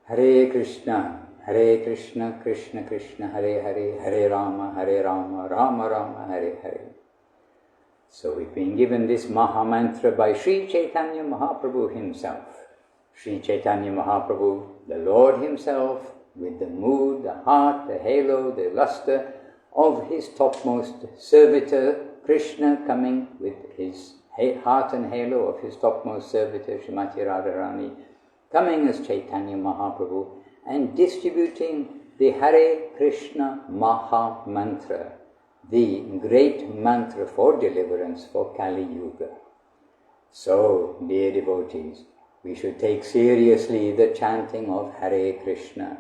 Hare Krishna, Krishna Krishna, Hare Hare, Hare Rama, Rama Rama, Hare Hare. So we've been given this Maha Mantra by Sri Chaitanya Mahaprabhu himself. Sri Chaitanya Mahaprabhu, the Lord himself, with the mood, the heart, the halo, the luster of his topmost servitor, Krishna, coming with his heart and halo of his topmost servitor, Srimati Radharani, coming as Chaitanya Mahaprabhu and distributing the Hare Krishna Maha Mantra, the great mantra for deliverance for Kali Yuga. So, dear devotees, we should take seriously the chanting of Hare Krishna,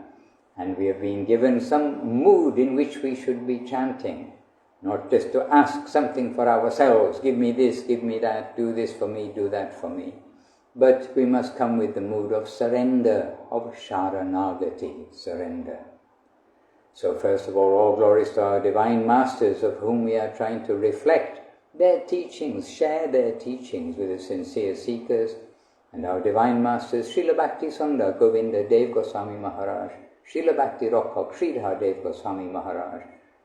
and we have been given some mood in which we should be chanting, not just to ask something for ourselves, give me this, give me that, do this for me, do that for me. But we must come with the mood of surrender, of Sharanagati, surrender. So first of all glories to our divine masters, of whom we are trying to reflect their teachings, share their teachings with the sincere seekers, and our divine masters, Srila Bhakti Sundar Govinda Dev Goswami Maharaj, Srila Bhakti Rokhok Sridhar Dev Goswami Maharaj,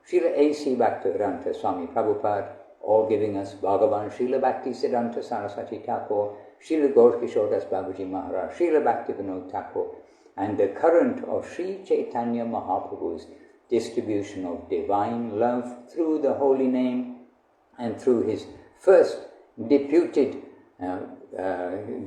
Srila A.C. Bhaktivedanta Swami Prabhupada, all giving us Bhagavan Srila Bhakti Siddhanta Saraswati Thakur, Srila Gaur Kishore Das Babaji Maharaj, Srila Bhakti Vinod Thakur, and the current of Sri Chaitanya Mahaprabhu's distribution of divine love through the holy name and through his first deputed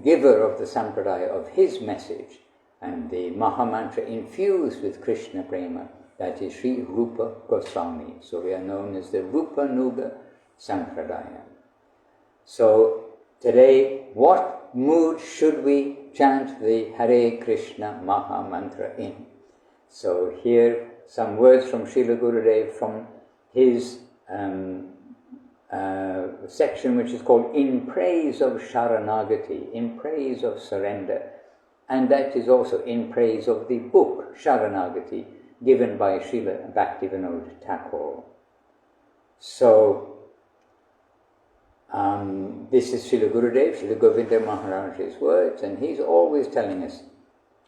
giver of the Sampradaya of his message, and the Mahamantra infused with Krishna Prema, that is Sri Rupa Goswami. So we are known as the Rupa Nuga Sampradaya. So today, what mood should we chant the Hare Krishna Maha Mantra in? So here some words from Srila Gurudev from his section which is called In Praise of Sharanagati, in praise of surrender, and that is also in praise of the book Sharanagati given by Srila Bhaktivinoda Thakur. So this is Srila Gurudev, Srila Govinda Maharaj's words, and he's always telling us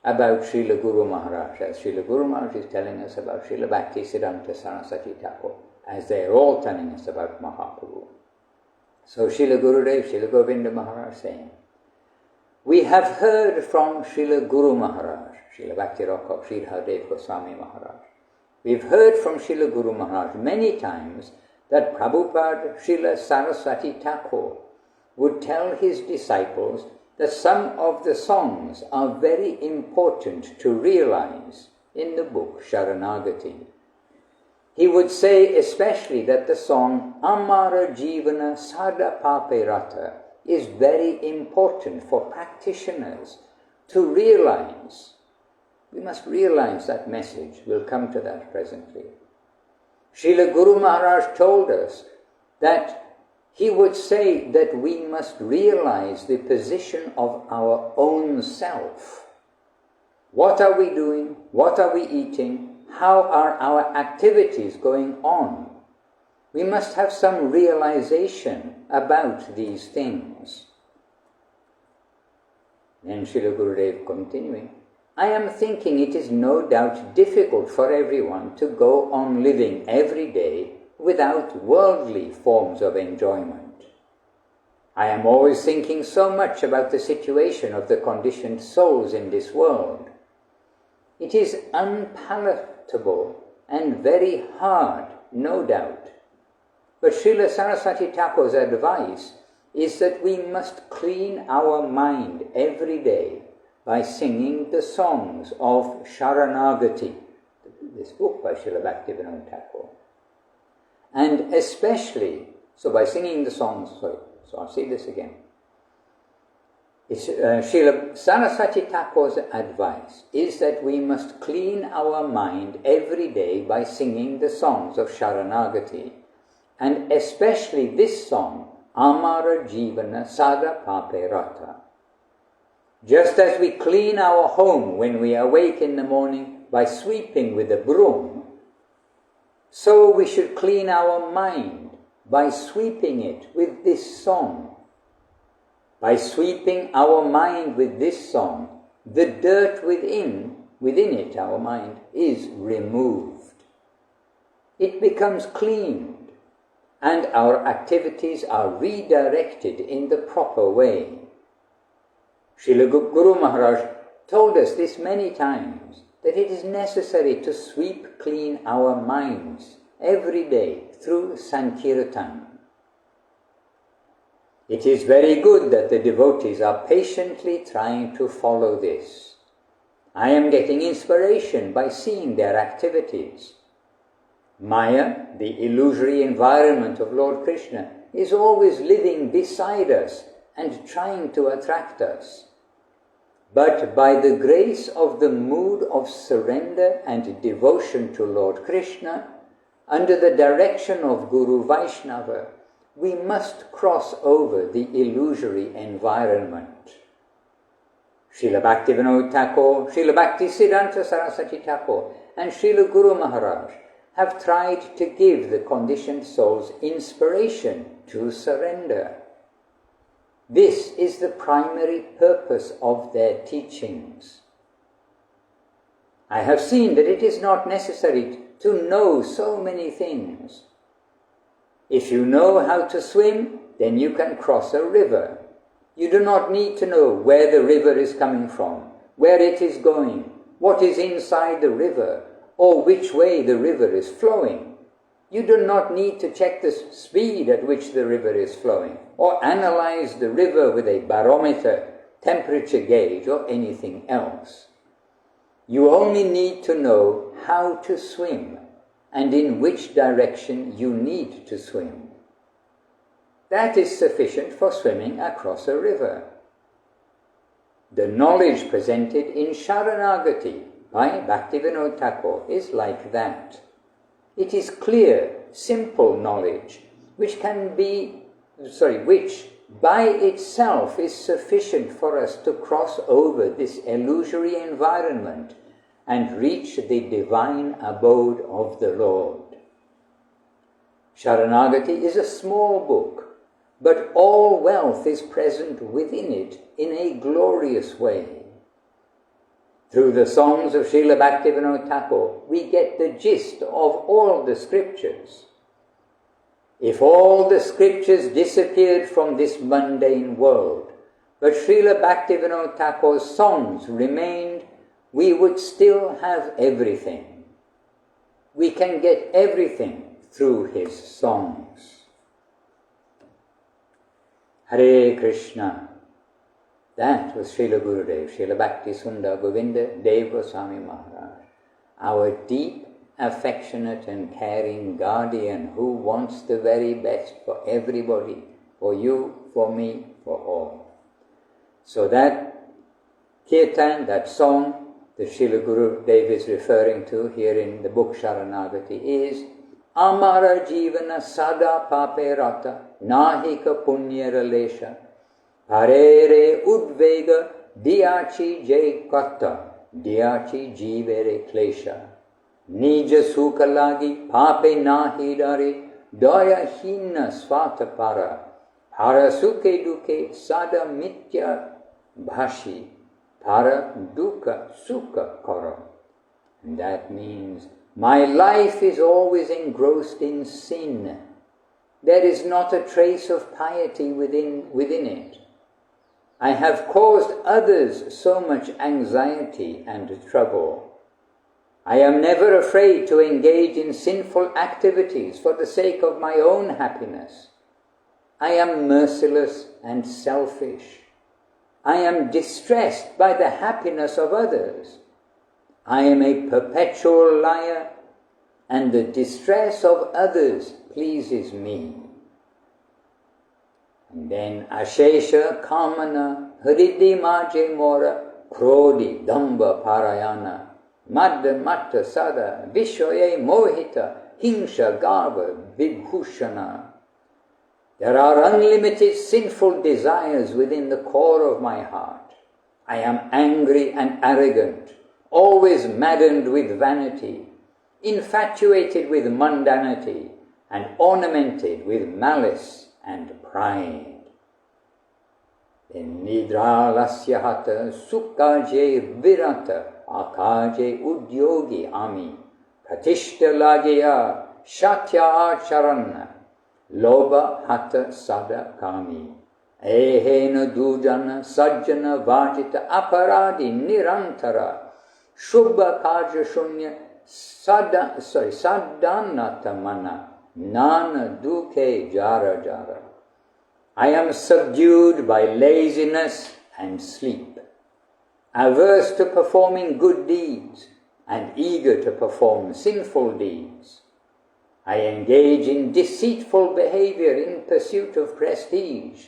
about Srila Guru Maharaj, as Srila Guru Maharaj is telling us about Srila Bhakti Siddhanta Saraswati Thakur, as they are all telling us about Mahaprabhu. So Srila Gurudev, Srila Govinda Maharaj saying, we have heard from Srila Guru Maharaj, Srila Bhakti Rokhok Sridhar Dev Goswami Maharaj. We've heard from Srila Guru Maharaj many times that Prabhupada Srila Saraswati Thakur would tell his disciples that some of the songs are very important to realize in the book Sharanagati. He would say especially that the song Amara Jivana Sada Pape Rata is very important for practitioners to realize. We must realize that message. We'll come to that presently. Srila Guru Maharaj told us that he would say that we must realize the position of our own self. What are we doing? What are we eating? How are our activities going on? We must have some realization about these things. Then Srila Gurudev continuing, I am thinking it is no doubt difficult for everyone to go on living every day without worldly forms of enjoyment. I am always thinking so much about the situation of the conditioned souls in this world. It is unpalatable and very hard, no doubt. But Srila Saraswati Thakur's advice is that we must clean our mind every day by singing the songs of Sharanagati, this book by Srila Bhaktivinoda Thakur. And especially, so by singing the songs, so I'll say this again. It's, Srila Saraswati Thakur's advice is that we must clean our mind every day by singing the songs of Sharanagati, and especially this song, Amara Jivana Sada Pape Rata. Just as we clean our home when we awake in the morning by sweeping with a broom, so we should clean our mind by sweeping it with this song. By sweeping our mind with this song, the dirt within within it, our mind, is removed. It becomes cleaned, and our activities are redirected in the proper way. Srila Guru Maharaj told us this many times, that it is necessary to sweep clean our minds every day through Sankirtan. It is very good that the devotees are patiently trying to follow this. I am getting inspiration by seeing their activities. Maya, the illusory environment of Lord Krishna, is always living beside us and trying to attract us. But by the grace of the mood of surrender and devotion to Lord Krishna, under the direction of Guru Vaishnava, we must cross over the illusory environment. Srila Bhaktivinoda Thakur, Srila Bhaktisiddhanta Saraswati Thakur, and Srila Guru Maharaj have tried to give the conditioned souls inspiration to surrender. This is the primary purpose of their teachings. I have seen that it is not necessary to know so many things. If you know how to swim, then you can cross a river. You do not need to know where the river is coming from, where it is going, what is inside the river, or which way the river is flowing. You do not need to check the speed at which the river is flowing, or analyze the river with a barometer, temperature gauge, or anything else. You only need to know how to swim and in which direction you need to swim. That is sufficient for swimming across a river. The knowledge presented in Sharanagati by Bhaktivinoda Thakur is like that. It is clear, simple knowledge, which by itself is sufficient for us to cross over this illusory environment and reach the divine abode of the Lord. Sharanagati is a small book, but all wealth is present within it in a glorious way. Through the songs of Srila Bhaktivinoda Thakur, we get the gist of all the scriptures. If all the scriptures disappeared from this mundane world, but Srila Bhaktivinoda Thakur's songs remained, we would still have everything. We can get everything through his songs. Hare Krishna. That was Srila Gurudev, Srila Bhakti Sundar Govinda Dev Goswami Maharaj, our deep, affectionate and caring guardian who wants the very best for everybody, for you, for me, for all. So that Kirtan, that song that Srila Gurudev is referring to here in the book Sharanagati is Amara Jivana Sada Pape Rata Nahika Punyara Lesha Harere Udvega Diachi Jai Kata Diachi Jivere Klesha Nija Sukalagi Pape Nahi Dari Daya Hina Svatapara Para Suke Duke Sada Mitya Bhashi Para Dukkha Sukha Kara. And that means my life is always engrossed in sin. There is not a trace of piety within it. I have caused others so much anxiety and trouble. I am never afraid to engage in sinful activities for the sake of my own happiness. I am merciless and selfish. I am distressed by the happiness of others. I am a perpetual liar, and the distress of others pleases me. And then Ashesha Kamana Hridhi Maje Mora Krodi Damba Parayana Madda Matta Sada Vishwaye Mohita Hingsha Garva Vibhushana. There are unlimited sinful desires within the core of my heart. I am angry and arrogant, always maddened with vanity, infatuated with mundanity, and ornamented with malice and pride. then nidra lasya hata sukkaje virata akaje udyogi ami pratishta lagya shatya acharana loba hata sada kami ehena dujana sajjana vajita aparadi nirantara shubha kaja shunya sadhanata mana nana duke jara jara. I am subdued by laziness and sleep, averse to performing good deeds and eager to perform sinful deeds. I engage in deceitful behavior in pursuit of prestige.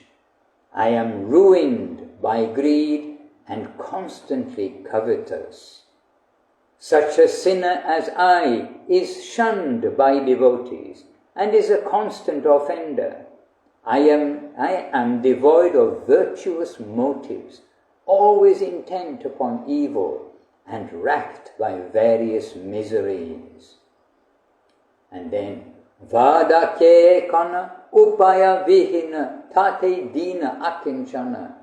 I am ruined by greed and constantly covetous. Such a sinner as I is shunned by devotees and is a constant offender. I am devoid of virtuous motives, always intent upon evil and racked by various miseries. And then, Vadake kana upaya vihina tate dina akinchana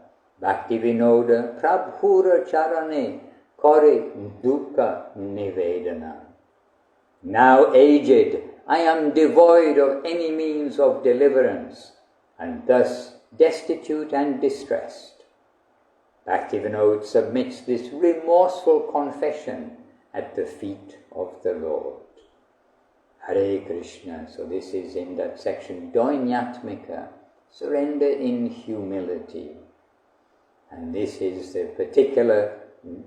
bhakti vinoda prabhura charane kore dukkha nivedana. Now aged, I am devoid of any means of deliverance, and thus destitute and distressed. Bhaktivinoda submits this remorseful confession at the feet of the Lord. Hare Krishna. So this is in that section, Doinyatmika, surrender in humility. And this is the particular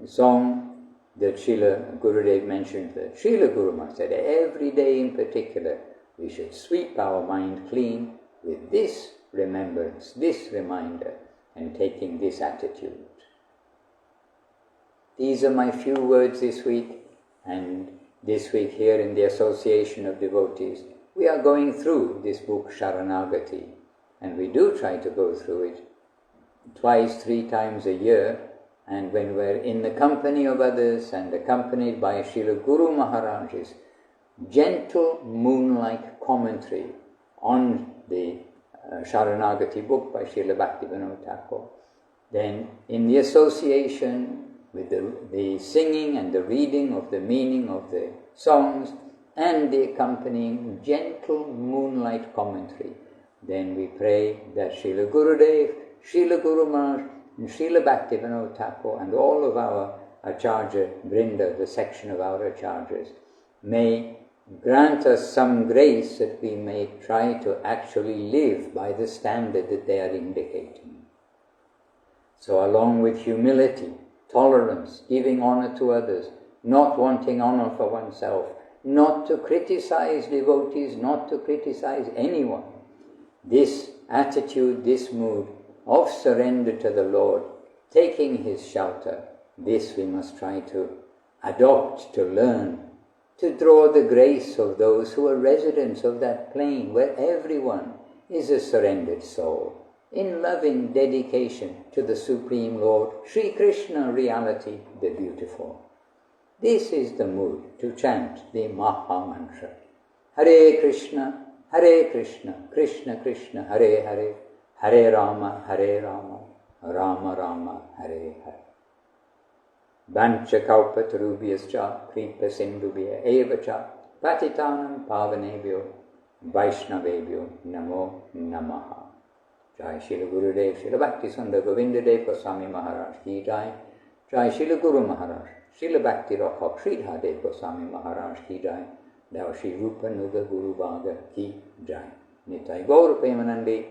song that Srila Gurudev mentioned, that Srila Guru Maharaj said every day in particular we should sweep our mind clean with this remembrance, this reminder, and taking this attitude. These are my few words this week, and this week here in the Association of Devotees, we are going through this book Sharanagati, and we do try to go through it twice, 3 times a year, and when we're in the company of others and accompanied by Srila Guru Maharaj's gentle moonlight commentary on the Sharanagati book by Srila Bhaktivinoda Thakur, then in the association with the singing and the reading of the meaning of the songs and the accompanying gentle moonlight commentary, then we pray that Srila Gurudev, Srila Guru Maharaj, and Srila Bhaktivinoda Thakur and all of our Acharya Vrinda, the section of our Acharyas, may grant us some grace that we may try to actually live by the standard that they are indicating. So along with humility, tolerance, giving honor to others, not wanting honor for oneself, not to criticize devotees, not to criticize anyone, this attitude, this mood of surrender to the Lord, taking His shelter, this we must try to adopt, to learn, to draw the grace of those who are residents of that plane where everyone is a surrendered soul, in loving dedication to the Supreme Lord, Sri Krishna reality, the beautiful. This is the mood to chant the Maha Mantra. Hare Krishna, Krishna Krishna, Hare Hare, Hare Rama, Rama Rama, Hare Hare. Vancha kalpatarubhyascha kripa sindubhya evacha patitanam pavanebhyo vaishnavebhyo namo namaha. Jai Srila Gurudev, Srila Bhakti Sundar Govinda Dev Goswami Maharaj ki jai. Jai Srila Guru Maharaj, Srila Bhakti Rakhak Sridhar Dev Goswami Maharaj ki jai. Thou Shri Rupa Nuga Guru Bhaga ki jai. Nitai Gaur Premanandi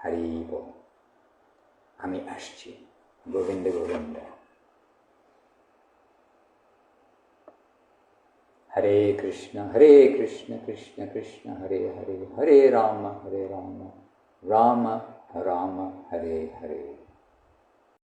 Hari Bol. Ami Ashchi Govinda Govinda. Hare Krishna, Krishna Krishna, Hare Hare, Hare Rama, Rama Rama, Hare Hare.